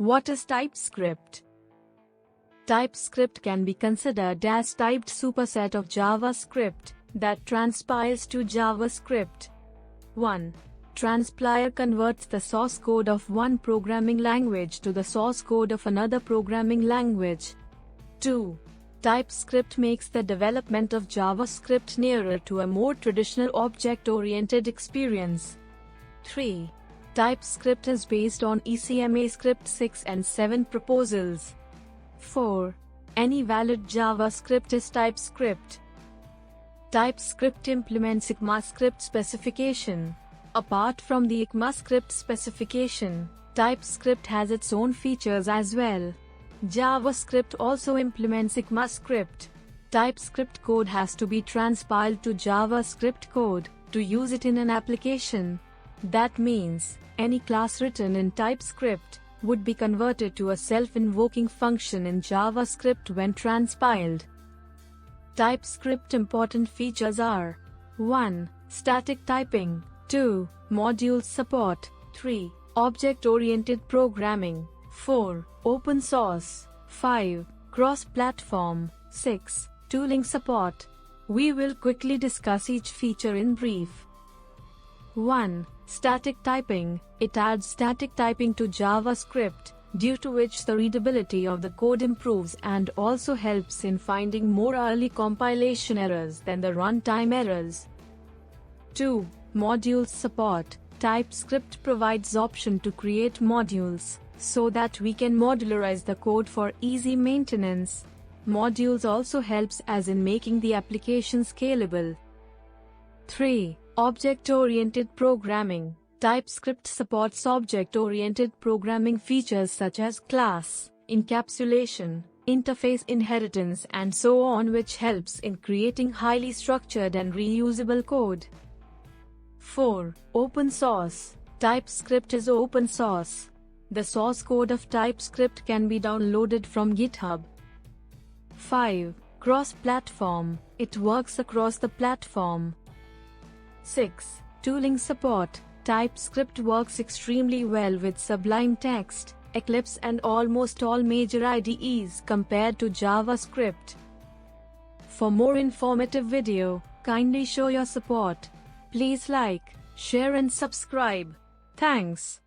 What is TypeScript? TypeScript can be considered as typed superset of JavaScript that transpiles to JavaScript. 1. Transpile converts the source code of one programming language to the source code of another programming language. 2. TypeScript makes the development of JavaScript nearer to a more traditional object-oriented experience. 3. TypeScript is based on ECMAScript 6 and 7 proposals. 4. Any valid JavaScript is TypeScript. TypeScript implements ECMAScript specification. Apart from the ECMAScript specification, TypeScript has its own features as well. JavaScript also implements ECMAScript. TypeScript code has to be transpiled to JavaScript code to use it in an application. That means, any class written in TypeScript would be converted to a self-invoking function in JavaScript when transpiled. TypeScript important features are: 1. Static typing. 2. Module support. 3. Object-oriented programming. 4. Open source. 5. Cross-platform. 6. Tooling support. We will quickly discuss each feature in brief. 1. Static typing. It adds static typing to JavaScript, due to which the readability of the code improves and also helps in finding more early compilation errors than the runtime errors. 2. Modules support. TypeScript provides option to create modules, so that we can modularize the code for easy maintenance. Modules also helps as in making the application scalable. 3. Object-oriented programming. TypeScript supports object-oriented programming features such as class, encapsulation, interface inheritance and so on, which helps in creating highly structured and reusable code. 4. Open source. TypeScript is open source. The source code of TypeScript can be downloaded from GitHub. 5. Cross-platform. It works across the platform. 6. Tooling support. TypeScript works extremely well with Sublime Text, Eclipse and almost all major IDEs compared to JavaScript. For more informative video, kindly show your support. Please like, share and subscribe. Thanks.